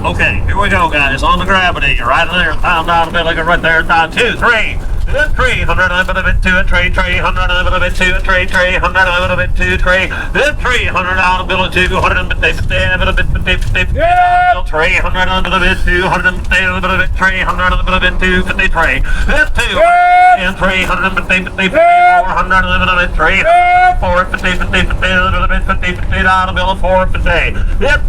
Okay, here we go, guys. On the gravity, you're right there. Down the middle, right there. Down 2, 3. 300 a bit of it, 2 and 3, 300 a bit of it, 2 and 3, 300 a bit of it, 2, 3, 300 out a bit of 200 a bit of it, 300 a bit of it, 200 a bit of it, 300 a bit of it, 253, 2 and 300 a bit of it, 400 a bit of it, 3, 450, 50, 50 a bit of it, 50, 50 out a bill of 450,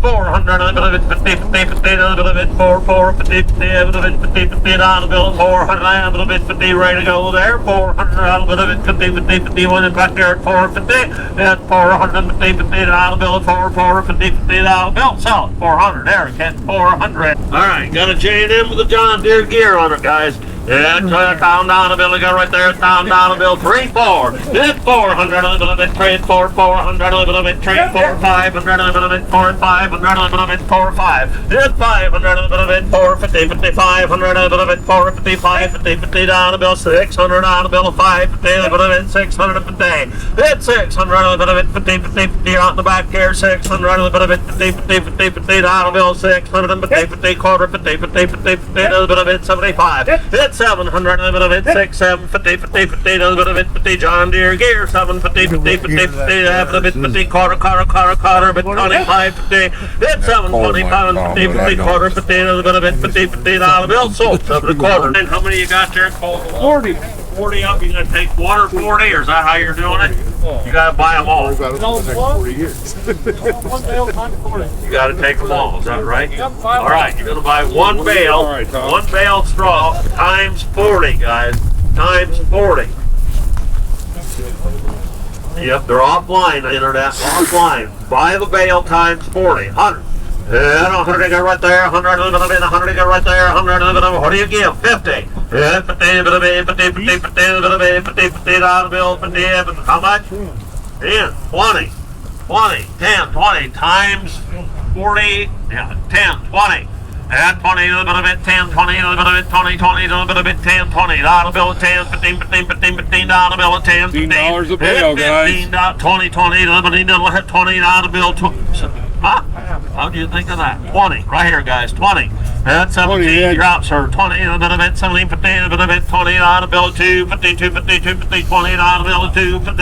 400 a bit of it, 50, 50, 50 a bit of it, 4, 4, 50, 50 a bit of it, 50, 50 out a bill of 400 a bit of it, 50 ready to go there, 400 out a bit of it, 50, 50, 51 and back there at 450, and 450, 50 out a bill of 4, 450, 50 out a bill, sell it, 400, there, get 400. Alright, got a J&M with a John Deere gear on it, guys. Yeah, down a bill, go right there, down a bill, 3, 4, hit 400 a little bit, trade 4, 400 a little bit, trade 4, 500 a little bit, 4, 500 a little bit, 4, 5, hit 500 a little bit, 450, 50, 500 a little bit, 455, 50, 50 down a bill, 600 on a bill of 550 a little bit, 600 a day, hit 600 a little bit, 50, 50, 50 out in the back here, 600 a little bit, 50, 50, 50, 50 down a bill, 600 50, 50, quarter, 50, 50, 50, 50 a little bit of it, 75, hit 700 a bit of it, 6, 7, 50, 50, 50 a little bit of it, 50 John Deere gear, 750, 50, 50, 50 a bit of it, 50 quarter, bit 25, 50, hit 7, 25, 50, 50 quarter, 50 a little bit of it, 50, 50 dollar bill, sold 7 a quarter. And how many you got there? 40. 40 up, you gonna take 1 or 40, or is that how you're doing it? You gotta buy them all. About it for the next 40 years. You gotta take them all, is that right? All right, you're gonna buy 1 bale, 1 bale straw times 40, guys, times 40. Yep, they're offline, the internet, offline. Buy the bale times 40, 100. Yeah, 100 go right there, 100 a little bit, 100 go right there, 100 a little bit, what do you give? 50. Yeah, 50, 50, 50, 50, 50, 50 dollar bill, 50, how much? 10, 20, 20, 10, 20 times 40, yeah, 10, 20. And 20, a little bit, 10, 20, a little bit, 20, 20, a little bit, 10, 20, dollar bill of 10, 15, 15, 15, 15, dollar bill of 10, 15, $15 a bale, guys. 20, 20, a little bit, 20, dollar bill, huh? How do you think of that? 20, right here, guys, 20. And 17 drops her, 20, a little bit, 17, 15, a little bit, 20, dollar bill of 2, 50, 250, 250, 20, dollar bill of 2, 50.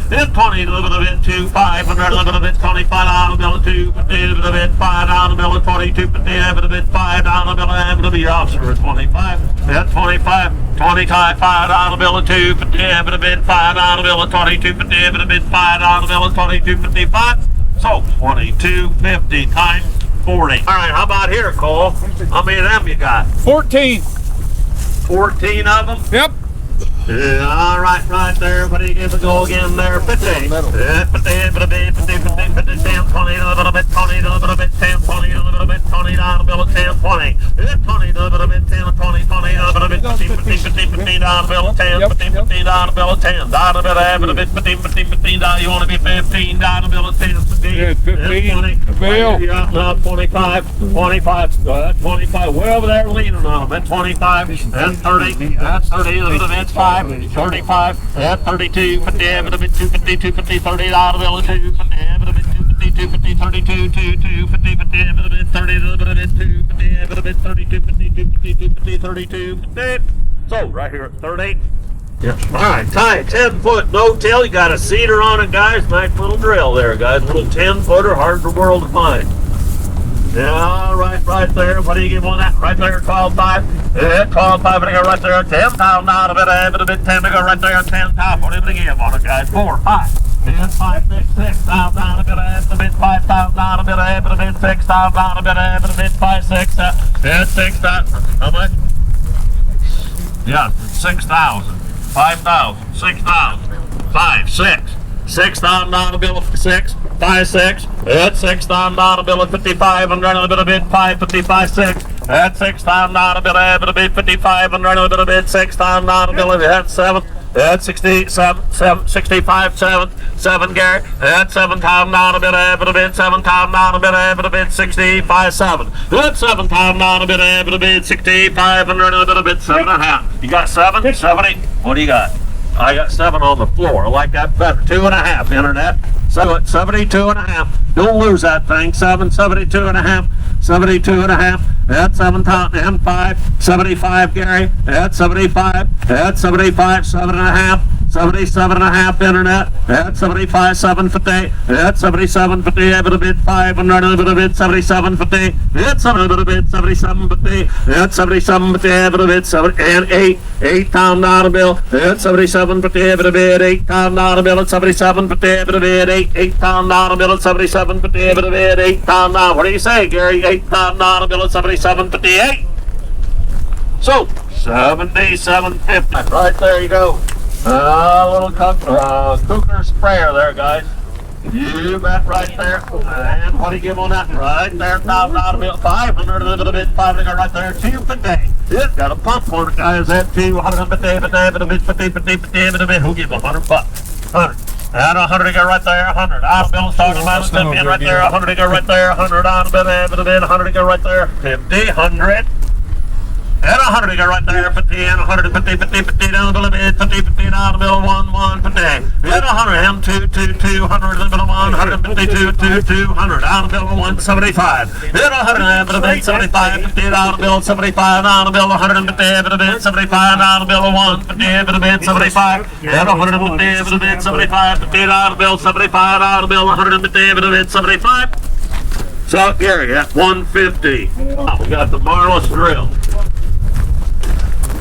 Then 20, a little bit, 2, 500, a little bit, 25, dollar bill of 2, 50, a little bit, 5, dollar bill of 20, 250, a little bit, 5, dollar bill of, a little bit, officer, 25. Then 25, 25, 5, dollar bill of 2, 50, a little bit, 5, dollar bill of 20, 250, a little bit, 5, dollar bill of 20, 255. So 2250 times 40. All right, how about here, Cole? How many of them you got? 14. 14 of them? Yep. Yeah, all right, right there. What do you give a go again there? 50. 50, 50, 50, 50, 50, 10, 20, a little bit, 20, a little bit, 10, 20, a little bit, 20, dollar bill of 10, 20. 20, a little bit, 10, 20, 20, a little bit, 50, 50, 50, 50, dollar bill of 10, 50, 50, dollar bill of 10, dollar bill of, a bit, 50, 50, 15, dollar, you want to be 15, dollar bill of 10, 15. Yeah, 15. 20, Bill. Yeah, no, 25, 25, 25, way over there leaning on them, at 25, and 30, that's 30, a little bit, 5. 35, yeah, 32, 50, a bit, 250, 250, 30, dollar bill of 2, 50, a bit, 250, 250, 32, 2, 50, 50, a bit, 30, a little bit, 250, a bit, 32, 50, 250, 250, 32, 50. So, right here at 38. Yeah. All right, tie 10 foot no tail. You got a cedar on it, guys. Nice little drill there, guys. Little 10 footer, hard for the world to find. Yeah, right there. What do you give on that? Right there, 12.5. Yeah, 12.5. I'm gonna go right there. 10,000 out of it. A bit 10 to go right there. 10,000. What do you give on it, guys? 4, 5. 10, 5, 6, 6,000 out of it. A bit 5,000 out of it. A bit 6,000 out of it. A bit 5, 6. 6,000. How much? Yeah, 6,000. 5,000. 6,000. 5, 6. $6,000 bill of 6, 5, 6. That's $6,000 bill of 55, and running a bit of bit 5, 55, 6. That's $6,000 bill of a bit 55, and running a bit of bit $6,000 bill of that's 7. That's 67, 65, 7, Gary. That's $7,000 bit of a bit, $7,000 bit of a bit 65, 7. That's $7,000 bit of a bit 65, and running a bit of bit 7.5. You got 7, 70. What do you got? I got 7 on the floor. I like that better. 2.5, internet. So at 72.5. Don't lose that thing. 72.5. 72 and a half. At 7 top and 5. 75, Gary. At 75. At 75, 7 and a half. 77 and a half internet. At 75, 750. At 77, 50. Every bit 5 and another bit 77, 50. At 7 bit 77, 50. At 77, 50. Every bit 7 and 8. 8 pound dollar bill. At 77, 50. Every bit 8 pound dollar bill at 77, 50. Every bit 8 pound dollar bill at 77, 50. Every bit 8 pound dollar. What do you say, Gary? 8 pound dollar bill at 77, 58. So 77.50. Right there you go. Little Kuker sprayer there, guys. You bet, right there. And what do you give on that? Right there, $1,000 500, a little bit, 5 to go right there, 2 per day. It's got a pump on it, guys. That 200 per day, who'll give $100? 100. And 100 to go right there, 100. Out of bill, talking about it, right there, 100 to go right there, 100 out of bit, 100 to go right there, 50, 100. And 100 to go right there, 50, and 150, 50, down the bill, 50, down the bill, 1, 50. And 100, and 2, 100, the bill, 152, 200, down the bill, 175. And 100, and 75, 50, down the bill, 75, down the bill, 150, 75, down the bill, 150, 75. And 150, 75, 50, down the bill, 75, down the bill, 150, 75. So, Gary, at 150. We got the Marliss drill.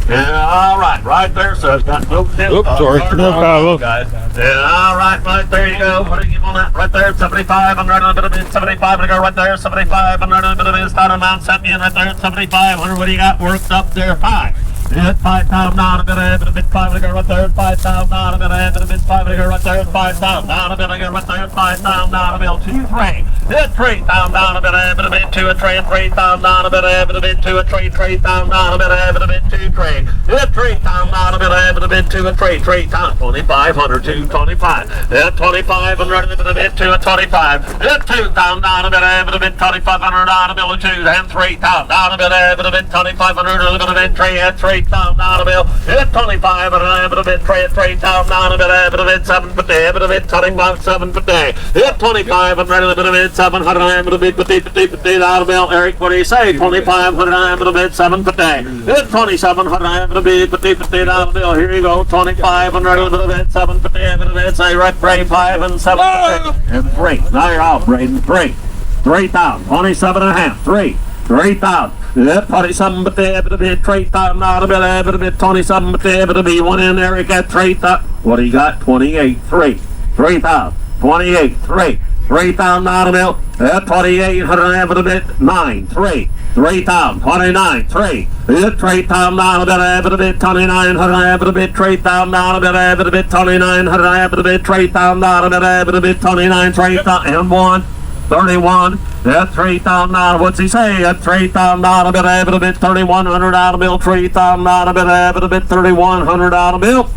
Yeah, all right there, so it's got no tip. Oops, sorry. No problem. Guys. Yeah, all right there you go. What do you give on that? Right there, 75. I'm right on a bit of it. 75. I'm gonna go right there. 75. I'm right on a bit of it. Start amount. Set me in right there. 75. What do you got worked up there? 5. Yeah, 5,000 down a bit of it. 5 to go right there. 5,000 down a bit of it. 5 to go right there. 5,000 down a bit. I go right there. 5,000 down a bit. 2 3. Yeah, 3,000 down a bit of it. 2 a tray. 3,000 down a bit of it. 2 a tray. 3,000 down a bit of it. 2 tray. Yeah, 3,000 down a bit of it. 2 a tray. 3,000. 2,500. 225. Yeah, 25 and running a bit of it. 2 a 25. Yeah, 2,000 down a bit of it. 2,500 down a bit of 2 and 3,000 down a bit of it. 2,500 a bit of it. 3 and 3. $3,000 bill. It's 25 and a bit of it. $3,000 a bit of it. 7 per day. A bit of it. 25 7 per day. It's 25 and a bit of it. 700 a bit of it. $50 bill. Eric, what do you say? 2,500 a bit of it. 7 per day. It's 2,700 a bit of it. $50 bill. Here you go. 2,500 a bit of it. 7 per day. A bit of it. Say right. 5 and 7 per day. And 3. Now you're out, Braden. 3. 3,000. 27 and a half. 3. 3,000. 27 but there, but a bit 3,000 out of it, but a bit 27 but there, but a bit 1 in there, it got 3,000. What do you got? 28, 3. 3,000. 28, 3. 3,000 out of it, 2,800 but a bit 9, 3. 3,000. 29, 3. 3,000 out of it, but a bit 2,900 but a bit 3,000 out of it, but a bit 2,900 but a bit 3,000 out of it, but a bit 29, 3,000 and 1. 31, that's $3,000. What's he say? That's $3,000 bit, a bit, $3,100 bill, $3,000 bit, $3,100 bill.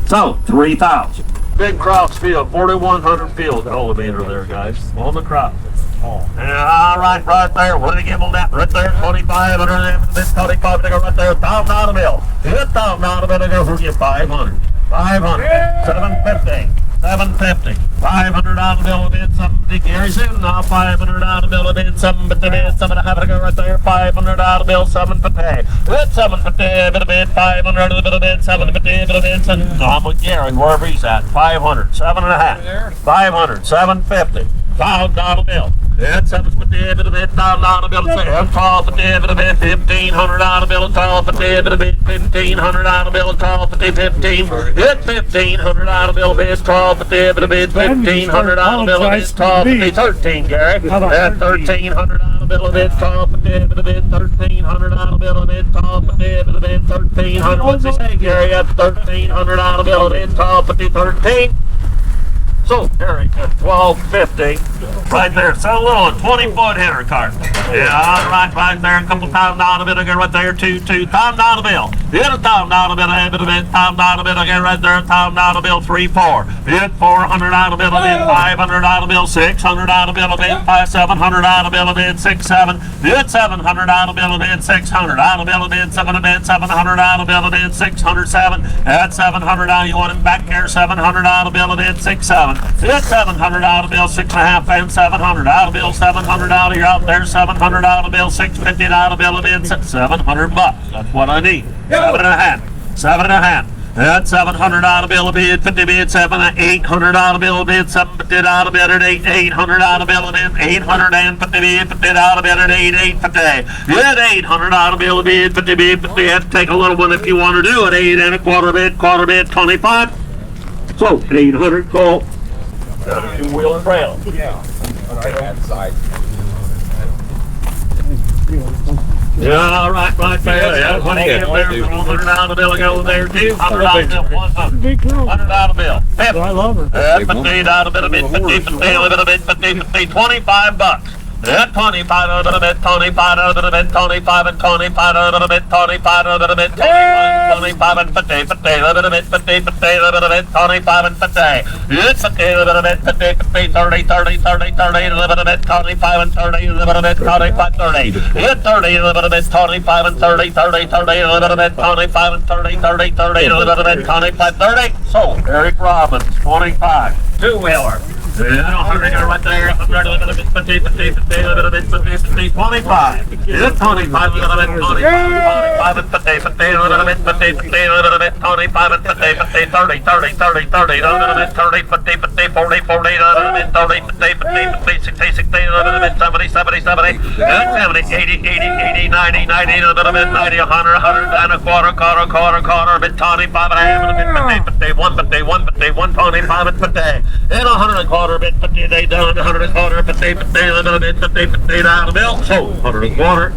So, 3,000. Big Krause field, 4,100 field cultivator there, guys, on the crop. Yeah, all right there. What do you give on that? Right there, 25, this 25, they go right there, $1,000 bill. $1,000 bill, they go for you 500. 500, 750. 750, $500 bill of it, something Gary soon now, $500 bill of it, something but the bid, something I have to go right there, $500 bill, 750, with 750, bit of bid, 500 a bit of bid, 750, bit of bid, and I'm with Gary, wherever he's at, 500, 7.5, 500, 750, $1,000 bill. It's $750, bit of bid, $1,000 bill, $1,250, bit of bid, $1,500 bill, $1,250, bit of bid, $1,500 bill, $1,250, 15, it's $1,500 bill, bid, $1,250, bit of bid, $1,500 bill, bid, $1,250, 13, Gary. That's $1,300 bill of bid, $1,250, bit of bid, $1,300 bill of bid, $1,250, bit of bid, $1,300. What's he say, Gary? That's $1,300 bill of bid, $1,250, 13. So, Eric, at $1,250, right there. So a little 20-foot header cart. Yeah, right there, a couple $1,000 bill, right there, $2,000 bill. Hit $1,000 bill, $1,000 bill again right there, $1,000 bill, 3, 4. Hit $400 bill, $500 bill, $600 bill, $700 bill, $6, 7. Hit $700 bill, $600 bill, $700 bill, $600, 7. At $700, you want him back here, $700 bill, 6, 7. Hit $700 bill, 6.5 and $700 bill, $700, you're out there, $700 bill, $650 bill, 700 bucks. That's what I need. 7.5. 7.5. That's $700 bill bid, 50 bid, 7, $800 bill bid, $750 bid at 8, $800 bill bid, 850 bid, $50 bid at 8, $850. Get $800 bill bid, 50 bid, 50. You have to take a little one if you want to do it. 8 and a quarter bid, 25. So 800 call. Got a 2-wheel and trailer. Yeah, right there. Yeah, when you get there, $100 bill go there too. $100 bill, $100 bill. I love her. $50 bill, $50, 25 bucks. At 25 a little bit, 25 a little bit, 25 and 25 a little bit, 25 a little bit, 25 and 50, 50 a little bit, 50, 50 a little bit, 25 and 50. It's 50 a little bit, 50, 50, 30, 30, 30, 30 a little bit, 25 and 30 a little bit, 25, 30. It's 30 a little bit, 25 and 30, 30, 30 a little bit, 25 and 30, 30, 30 a little bit, 25, 30. So Eric Robbins, 25, 2-wheeler. Yeah, 100 right there, 100 a little bit, 50, 50, 50 a little bit, 50, 50, 25. Yeah, 25 a little bit, 25 and 50, 50 a little bit, 50, 50 a little bit, 25 and 50, 50, 30, 30, 30, 30 a little bit, 30, 50, 50, 40, 40 a little bit, 30, 50, 50, 50, 60, 60 a little bit, 70, 70, 70, 70, 80, 80, 80, 90, 90 a little bit, 90, 100, 100 and a quarter, a bit, 25 and a half, a bit, 50, 50, 150, 150, 125 and 50, and 100 and a quarter. Bit 50 they done, 100 and quarter, 50, 50, a little bit, 50, 50 down the bill. So 100 and quarter.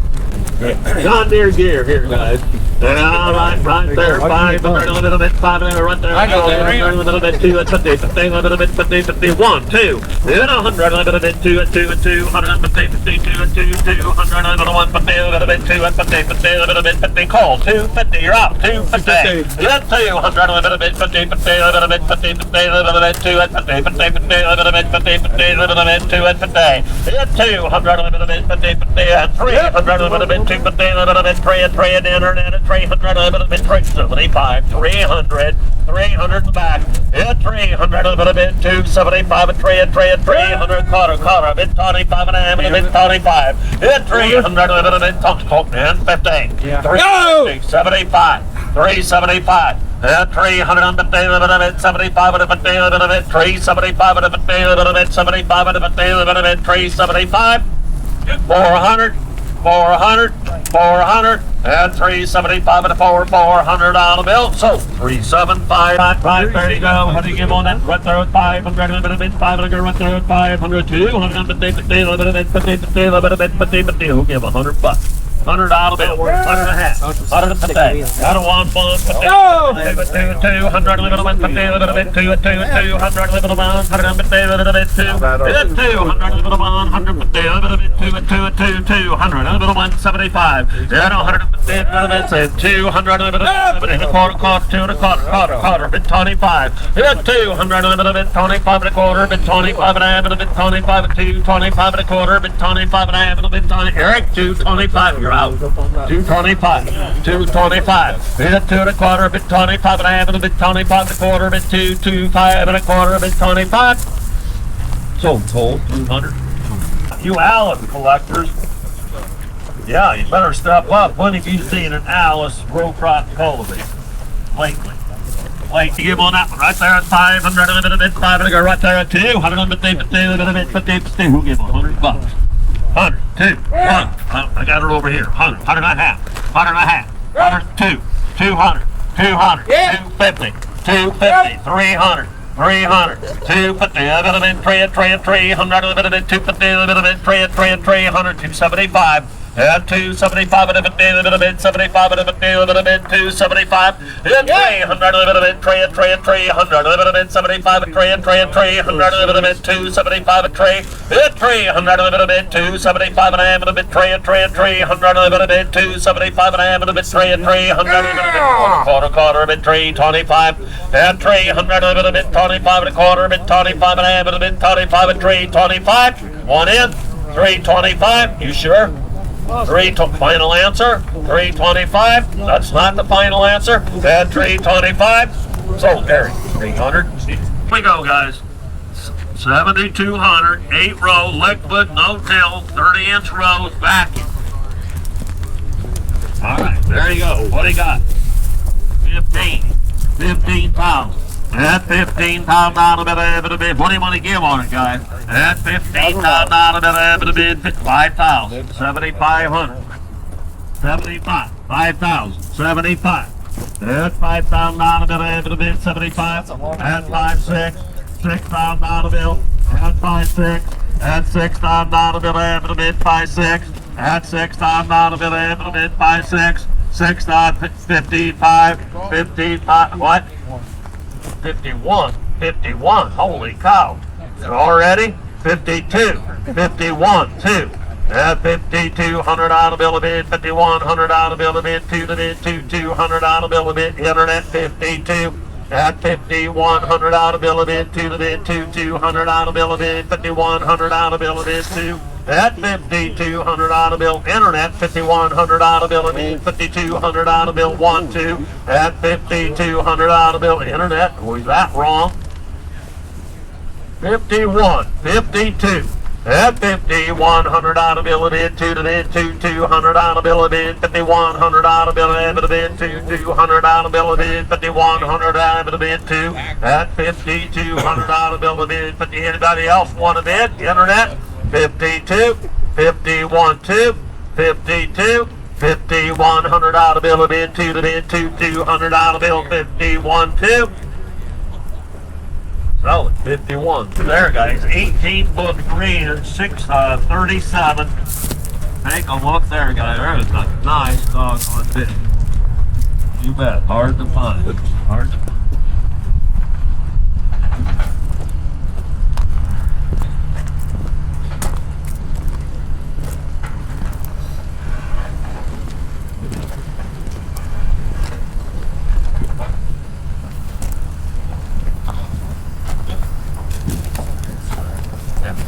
John Deere gear here, guys. Right there, 500 a little bit, 500 right there. I got that. A little bit, 2 at 50, 50, a little bit, 50, 50, 1, 2. Then 100 a little bit, 2 at 2 at 2, 150, 50, 2 at 2, 200 a little 150, a little bit, 2 at 50, 50, a little bit, 50, call, 250, you're out, 250. Then 200 a little bit, 50, 50, a little bit, 50, 50, a little bit, 2 at 50, 50, 50, a little bit, 50, 50, a little bit, 2 at 50. Then 200 a little bit, 50, 50, and 300 a little bit, 250, a little bit, 3 at 3 and dinner, and 300 a little bit, 375, 300, 300 in the back, at 300 a little bit, 275, and 3 at 300, quarter, a bit, 25 and a half, and a bit, 25, at 300 a little bit, and 50, 350, 75, 375. At 300 and 50, a little bit, 75 and a 50, a little bit, 375 and a 50, a little bit, 75 and a 50, a little bit, 375, 400, 400, 400, and 375 and a $400 bill. So 375. Right there you go. How do you give on that? Right there at 500, a little bit, 500, right there at 500, 250, 50, a little bit, 50, 50, a little bit, 50, 50. Who'll give $100? $100 bill, 100 and a half, 150. Got a 1, 50, 200, a little bit, 50, a little bit, 200, a little bit, 150, a little bit, 200, a little bit, 150, a little bit, 200, a little bit, 175. Got 150, a little bit, 200, a little bit, a quarter, 2 and a quarter, bit 25. Got 200, a little bit, 25 and a quarter, bit 25 and a half, a bit 25 and 2, 25 and a quarter, bit 25 and a half, a bit 20. Eric, 225. Out. 225. 225. Hit 2 and a quarter, bit 25 and a half, and a bit 25 and a quarter, bit 225 and a quarter, bit 25. So told 200. You Allis collectors. Yeah, you better step up. When have you seen an Allis row crop cultivator lately? Wait, you give on that one right there at 500, a little bit, 500, right there at 200, a little bit, 50, who'll give $100? 100, 2, 1. I got it over here. 100, 100 and a half, 100 and a half, 100, 2, 200, 200, 250, 250, 300, 300, 250, a little bit, 300, a little bit, 250, a little bit, 300, 275, and 275 and a bit, a little bit, 75 and a bit, a little bit, 275, and 300, a little bit, 300, a little bit, 75, 300, a little bit, 275, and 300, a little bit, 275, and a little bit, 300, a little bit, 275, and a little bit, 300, a little bit, quarter, a bit, 325, and 300, a little bit, 25 and a quarter, a bit, 25 and a little bit, 25 and 325, one in, 325, you sure? Final answer, 325, that's not the final answer, and 325, so Gary, 300, here we go guys, 7,200, 8 row, liquid, no till, 30-inch rows, vacuum. Alright, there you go, what do you got? 15,000. At 15,000 out of it, bid. What do you want to give on it, guys? At 15,000 out of it, bid. 5,000. 7,500. 75. 5,000. 75. At 5,000 out of it, bid. 75. At 5,600. 6,000 out of it. At 5,600. At 6,000 out of it, bid. 5,600. At 6,000 out of it, bid. 5,600. 6,000. 55. 55. What? 51, holy cow. Already? 52, 51, 2. At 5,200 out of bill of bid, 5,100 out of bill of bid, 2 to bid, 2,200 out of bill of bid, internet 52. At 5,100 out of bill of bid, 2 to bid, 2,200 out of bill of bid, 5,100 out of bill of bid, 2. At 5,200 out of bill, internet 5,100 out of bill of bid, 5,200 out of bill, 1, 2. At 5,200 out of bill, internet, was that wrong? 51, 52. At 5,100 out of bill of bid, 2 to bid, 2,200 out of bill of bid, 5,100 out of bill of bid, 2,200 out of bill of bid, 5,100 out of bid, 2. At 5,200 out of bill of bid, 50. Anybody else want a bid? Internet? 52, 51, 2, 52, 5,100 out of bill of bid, 2 to bid, 2,200 out of bill, 51, 2. Solid, 51. There, guys, 18 book green and 637. Take a look there, guys. There is a nice doggone bit. You bet. Hard to find. Hard to find.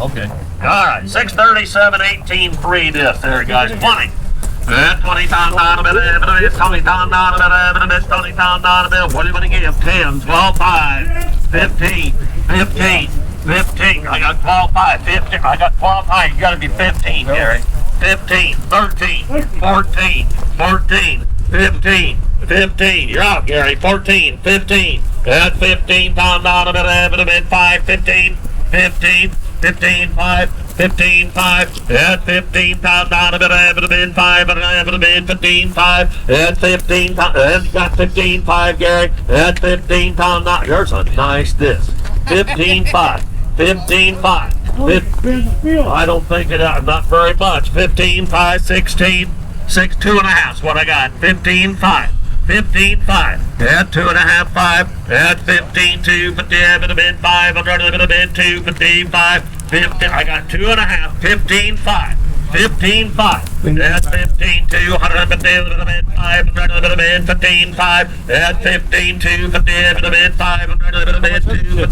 Okay. All right. 637, 18, 3 this there, guys. 20. 20 pound out of it, 20 pound out of it, 20 pound out of it. What do you want to give? 10, 12, 5, 15, 15, 15. I got 12, 5, 15. I got 12, 5. You got to be 15, Gary. 15, 13, 14, 14, 15, 15. You're out, Gary. 14, 15. At 15 pound out of it, 5, 15, 15. 15, 5, 15, 5, at 15 pound out of it, 5, and 15, 5, at 15 pound, and you got 15, 5, Gary, at 15 pound out, there's a nice this, 15, 5, 15, 5, 15, I don't think it, not very much, 15, 5, 16, 6, 2.5 is what I got, 15, 5. 15, 5, at 2.5, 5, at 15, 2, 50, 5, 100, 2, 15, 5, 15, I got 2.5, 15, 5, 15, 5, at 15, 2, 150, 5, 15, 5, at 15, 2, 50, 5, 100, 2,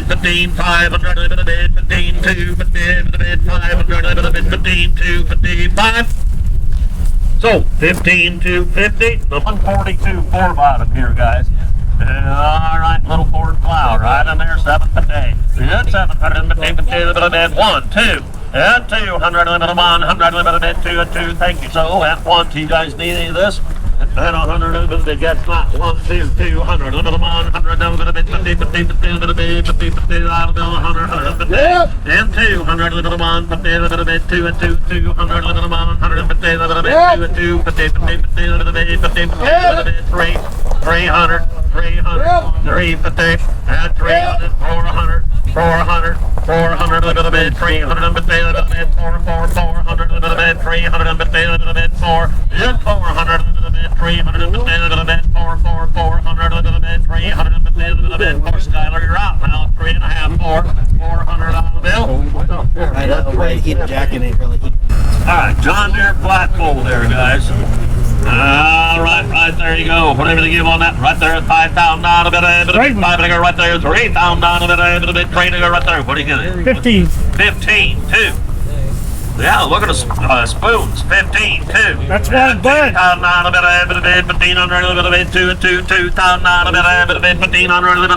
15, 5, 100, 15, 2, 50, 5, 100, 15, 2, 55. So, 15 to 50, the 142 4 bottom here, guys. All right, little Ford Plow, right on there, 750. Good, 750, 1, 2, and 200, limited 100, limited 2, and 2, thank you. So, and 1, do you guys need any of this? And 100, limited, get flat, 1, 2, 200, limited 100, limited 50, 50, 50, limited 50, 50, limited 100, 150, and 200, limited 1, 50, limited 2, and 2, 200, limited 150, limited 2, and 2, 50, 50, 50, limited 50, limited 3, 300, 300, 350, and 300, 400, 400, 400, limited 300, limited 400, limited bid, 350 into the bid, 4, and 400 into the bid, 350 into the bid, 4, 400 into the bid, 350 into the bid, 4, Skylar, you're out now, 3.5, 400 on the bill. Right out of the way, heat jacking ain't really heat. Alright, John Deere flat pole there, guys. Alright, right there you go. Whatever they give on that, right there at 5,000 down a bit, 5 to go right there, 3,000 down a bit, 3 to go right there. What do you get? 15. 15, 2. Yeah, look at the spoons. 15, 2. That's one bud. 2,000 down a bit, 1,500 a bit, 2 and 2, 2,000 down a bit, 1,500 a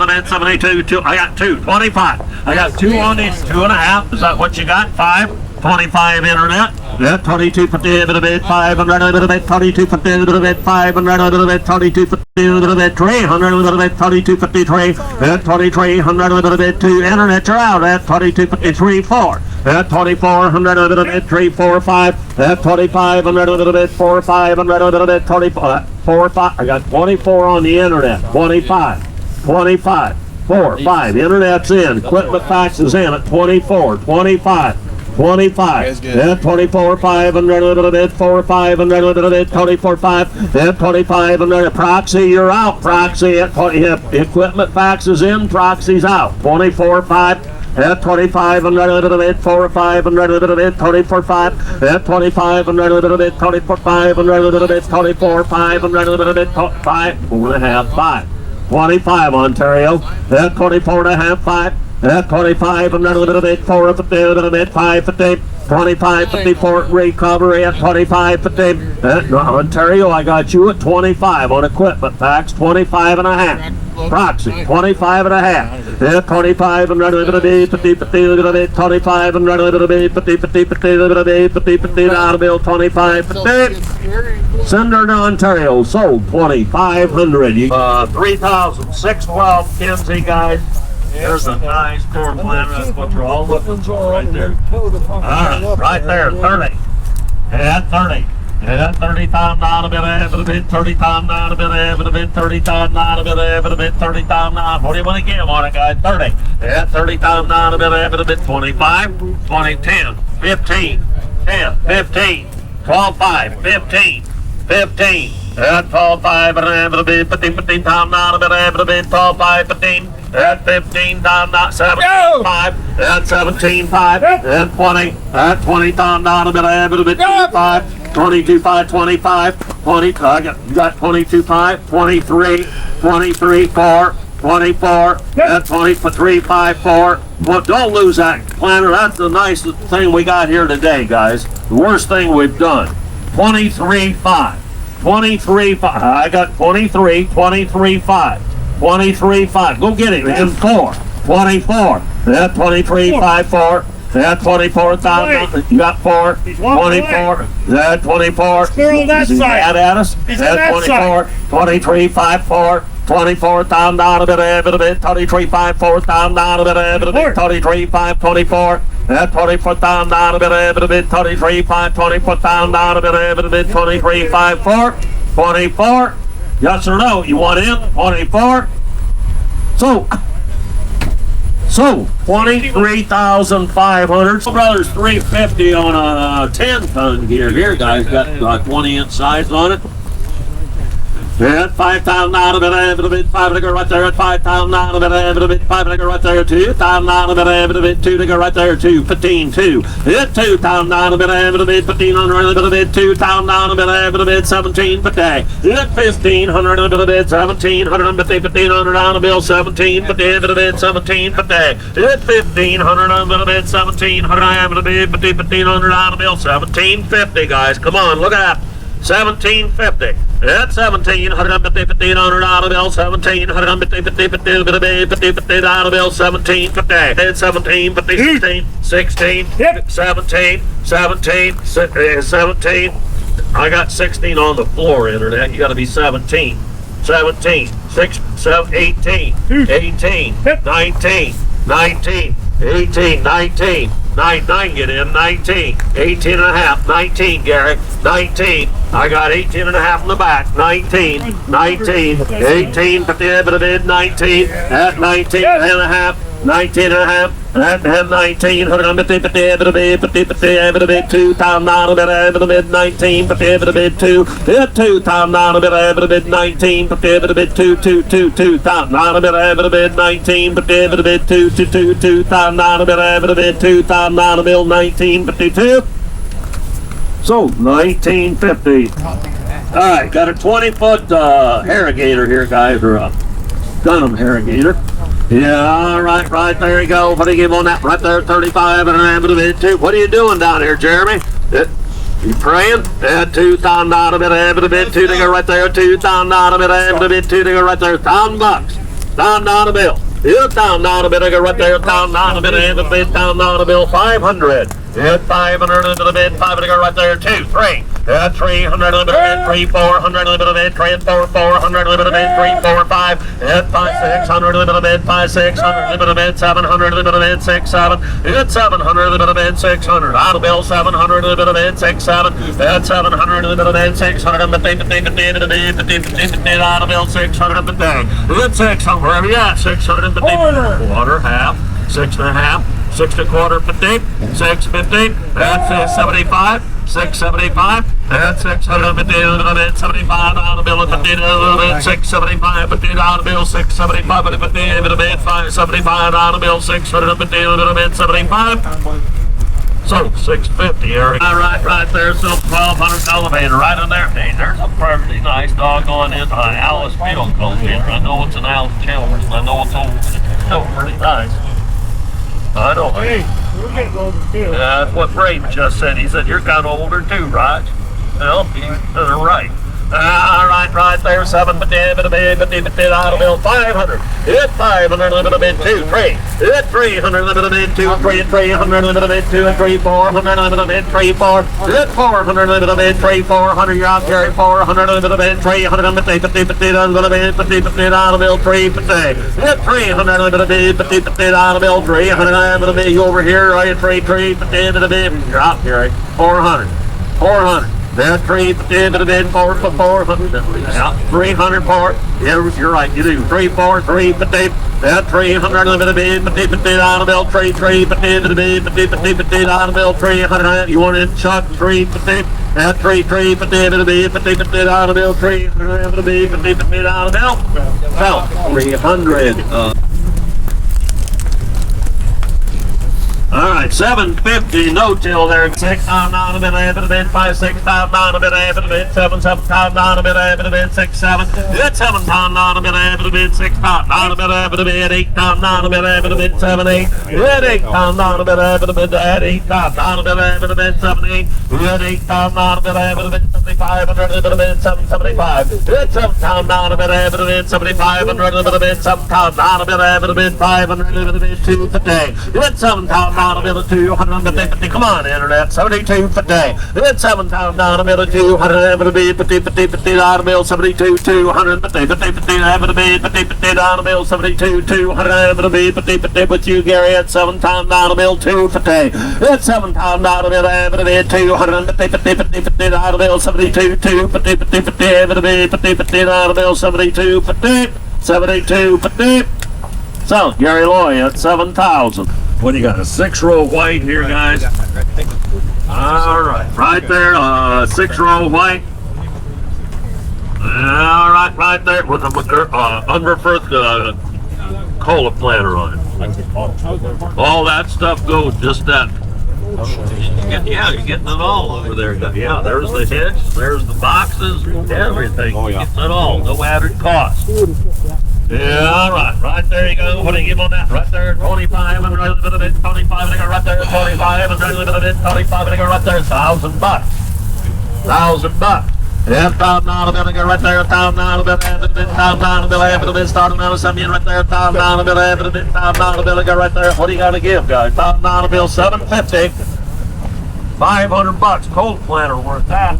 bit, 72, 2. I got 2, 25. I got 2 on these, 2.5. Is that what you got? 5? 25 internet. Yeah, 22 for a bit, 500 a little bit, 22 for a little bit, 500 a little bit, 22 for a little bit, 300 a little bit, 22 for 3, 2,300 a little bit, 2 internet, you're out at 22 for 3, 4. At 2,400 a little bit, 3, 4, 5. At 2,500 a little bit, 4, 500 a little bit, 24, 4, 5. I got 24 on the internet, 25, 25, 4, 5. Internet's in, equipment fax is in at 24, 25. 25, yeah, 24, 500 a little bit, 4, 500 a little bit, 24, 5, yeah, 25, proxy, you're out, proxy, at 20, equipment fax is in, proxy's out, 24, 5, yeah, 2500 a little bit, 4, 500 a little bit, 24, 5, yeah, 2500 a little bit, 24, 500 a little bit, 24, 500 a little bit, 5, 4.5, 5, 25 Ontario, yeah, 24.5, 5. At 25, another little bit, 4 up a little bit, 5 50, 25 54 recovery at 25 50. Ontario, I got you at 25 on equipment fax, 25 and a half. Proxy, 25 and a half. At 25, another little bit, 50 50 little bit, 25 and another little bit, 50 50 50 little bit, 50 50 out of bill, 25 50. Sender to Ontario, sold 2,500. 3,000, 612 Kinze, guys. There's a nice corn planter. That's what you're all looking for right there. Alright, right there, 30. At 30. At 30,000 down a bit, 30,000 down a bit, 30,000 down a bit, 30,000 down. What do you want to give on it, guys? 30. At 30,000 down a bit, 25, 20, 10, 15, 10, 15, 12, 5, 15, 15. At 12, 5, and a bit, 15,000 down a bit, 12, 5, 15. At 15 down, not 17, 5. At 17, 5. At 20. At 20,000 down a bit, 25. 22, 5, 25. 20. I got 22, 5. 23. 23, 4. 24. At 23, 5, 4. Well, don't lose that planter. That's the nicest thing we got here today, guys. The worst thing we've done. 23, 5. 23, 5. I got 23, 23, 5. 23, 5. Go get it. In 4. 24. That 23, 5, 4. That 24,000. You got 4. 24. That 24. Squirrel that side. Mad at us. That 24. 23, 5, 4. 24,000 down a bit, 23, 5, 4,000 down a bit, 23, 5, 24. That 24,000 down a bit, 23, 5, 24,000 down a bit, 23, 5, 4. 24. Yes or no? You want in? 24. So 23,500. Brothers, 350 on a 10-ton gear. Here, guys, got 20-inch size on it. At 5,000 out of it, 5 to go right there at 5,000 out of it, 5 to go right there, 2,000 out of it, 2 to go right there, 2, 15, 2. At 2,000 out of it, 1,500 a bit, 2,000 out of it, 17 per day. At 1,500 a bit, 1,700 1,500 on a bill, 17 per day, 17 per day. At 1,500 a bit, 1,700 a bit, 1,500 on a bill, 1,750, guys. Come on, look at that. 1,750. At 1,700, 1,500 out of bill, 1,700, 50 out of bill, 1750. At 1750, 16, 17, 17. I got 16 on the floor, internet. You got to be 17. 17, 6, 7, 18, 18, 19, 19, 18, 19. 9, get in, 19, 18 and a half, 19, Gary, 19, I got 18 and a half in the back, 19, 19, 18, 19, at 19 and a half, 19 and a half, and 19, 150, 50, 2 times 9, 19, 50, 2, 2 times 9, 19, 50, 2 times 9, 19, 50, 2 times 9, 2 times 9, 1952. So 1950. All right, got a 20-foot harrogator here, guys, or a Dunham harrogator. Yeah, right there you go. What do you give on that? Right there, 35 and a half, 2. What are you doing down here, Jeremy? You praying? 2 times 9, 2 to go right there. 2 times 9, 2 to go right there. $1,000. $1,000 bill. You pound down a bit, I go right there, pound down a bit, and the bid, pound down a bill, 500. Hit 500 into the bid, 5 to go right there, 2, 3. 300 limit bid, 3, 400 limit bid, 3, 4, 400 limit bid, 3, 4, 5. Hit 5, 600 limit bid, 5, 600 limit bid, 700 limit bid, 6, 7. Hit 700 limit bid, 600. Out of bill, 700 limit bid, 6, 7. Hit 700 limit bid, 600. Out of bill, 600 the day. Hit 600, wherever you at, 600. Quarter, half, 6 and a half, 6 1/4, 50, 650, that's 75, 675, that's 650, 75, out of bill, 50, 675, 50, out of bill, 675, 50, 575, out of bill, 650, 75. So 650, Eric. All right there, so 1200 cultivator right in there. Hey, there's a perfectly nice doggone in Allis field cultivator. I know it's an Allis Chalmers, and I know it's old. It's pretty nice. I know. Hey, we're getting older too. That's what Braden just said. He said you're kind of older too, right? Well, he's right. Right there, 750, out of bill, 500. Hit 500, limited bid, 2, 3. Hit 300, limited bid, 2, 3, 300, limited bid, 2, 3, 400, limited bid, 3, 4. Hit 400, limited bid, 3, 400, you're out there, 400, limited bid, 300, 50, 50, limited bid, 50, 50, out of bill, 350. Hit 300, limited bid, 50, 50, out of bill, 300, limited bid, you over here, right, 3, 3, 50, into the bid, you're out here, 400, 400. Then 350 into the bid, 4 for 400. Yeah, 300 for it. Yeah, you're right. You do 3, 4, 350. Then 300 into the bid, 50, 50 out of bill, 3, 350 into the bid, 50, 50, 50 out of bill, 300. You want it chuck 350. Then 3, 350 into the bid, 50, 50 out of bill, 300 into the bid, 50, 50 out of bill. Well, 300. All right, 750 no-till there. 6 times 9 a bit, 5, 6 times 9 a bit, 7, 7 times 9 a bit, 6, 7. Hit 7 times 9 a bit, 6 times 9 a bit, 8 times 9 a bit, 7, 8. Hit 8 times 9 a bit, 8 times 9 a bit, 7, 8. Hit 8 times 9 a bit, 75, 775. Hit 7 times 9 a bit, 75, 7 times 9 a bit, 500, 2 today. Hit 7 times 9 a bit, 250. Come on, internet. 72 for day. Hit 7 times 9 a bit, 250, 50, 50, out of bill, 72, 250, 50, 50, out of bill, 72, 250, 50, 50, with you, Gary, at 7 times 9 a bill, 250. Hit 7 times 9 a bit, 250, 50, 50, 50, out of bill, 72, 250, 50, 50, 50, 50, out of bill, 72, 50, 72, 50. So, Gary Loy at 7,000. What do you got? A 6-row white here, guys? All right, right there, 6-row white. All right there with the unreferred Cultiplanter on it. All that stuff goes just that. Yeah, you're getting it all over there. Yeah, there's the hitch, there's the boxes, everything. You're getting it all, no added cost. Yeah, all right there you go. What do you give on that? Right there, 25, and right there, 25, and I go right there, 25, and right there, 25, and I go right there, $1,000. $1,000. Yeah, $1,000 bill, I go right there, $1,000 bill, $1,000 bill, $1,000 starting out of something right there, $1,000 bill, $1,000 bill, I go right there. What do you got to give, guys? $1,000 bill, $750. $500. Cultiplanter worth that.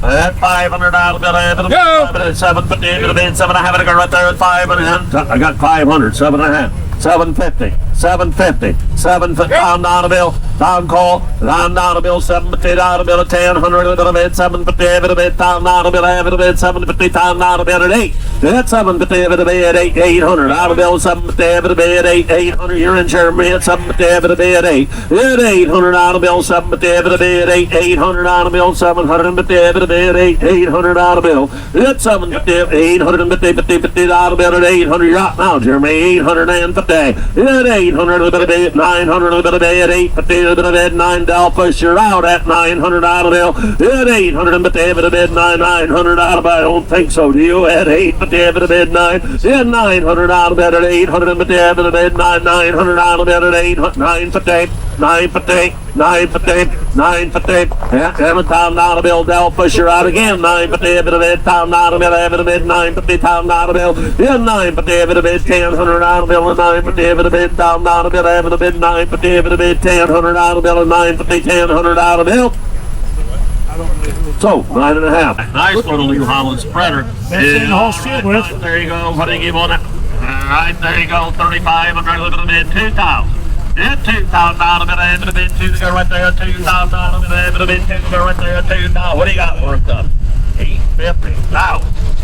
That $500 bill, $750, 7 and a half, I go right there at 5 and a half. I got 500, 7 and a half, 750, 750. 750 down dollar bill. Down call. Down dollar bill. 750 dollar bill. 10, 100 bit of it. 750 bit of it. Down dollar bill. Bit of it. 750 down dollar bill at 8. That's 750 bit of it. 8. 800 dollar bill. 750 bit of it. 8. 800. You're in Germany. 750 bit of it. 8. At 800 dollar bill. 750 bit of it. 8. 800 dollar bill. 750 bit of it. 8. 800 dollar bill. At 750. 850 dollar bill at 800. You're out now, Jeremy. 850. At 800 a bit of it. 900 a bit of it. 850 a bit of it. 9 Delphus. You're out at 900 dollar bill. At 800 a bit of it. 900 dollar bill. I don't think so. Do you? At 850 a bit of it. 9. At 900 dollar bill. At 800 a bit of it. 900 dollar bill. At 800. 950. 950. 950. 950. Yeah, $7,000 bill. Delphus. You're out again. 950 a bit of it. $1,000 bill. A bit of it. 950 $1,000 bill. Yeah, 950 a bit of it. $1,000 bill. 950 a bit of it. $1,000 bill. A bit of it. 950 a bit of it. $1,000 bill. 950 $1,000 bill. So, 9.5. Nice little New Holland spreader. That's in all shit with. There you go. What do you give on it? Alright, there you go. 3,500. Look at the bid. 2,000. Yeah, $2,000 bit. A bit of bid. 2 to go right there. $2,000 bit. A bit of bid. 2 to go right there. 2,000. What do you got worked up? 850. Now.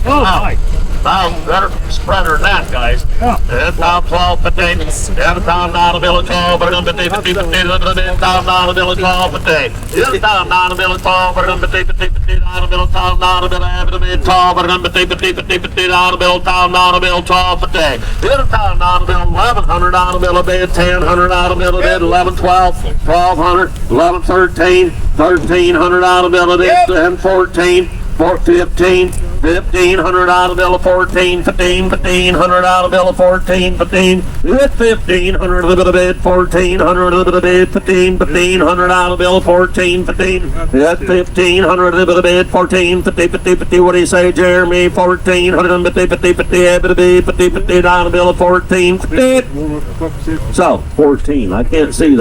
Oh, my. Better spreader than that, guys. Yeah. It's now 12 potatoes. $7,000 bill of 12, but I'm going to $50 bill of 12 potatoes. $7,000 bill of 12, but I'm going to $50 bill of $1,000 bill of 12, but I'm going to $50 bill of $1,000 bill of 12 potatoes. $1,000 bill, $1,100 bill of bid, $1,000 bill of bid, 11, 12, 1,200, 11, 13, $1,300 bill of bid, and 14. 15, $1,500 bill of 14, 15, $1,500 bill of 14, 15, $1,500 a bit of bid, 1,400 a bit of bid, 15, $1,500 bill of 14, 15, $1,500 a bit of bid, 14, 50, 50, 50, what do you say, Jeremy? 1,400 50, 50, 50, a bit of bid, $50 bill of 14, 50. So, 14, I can't see that.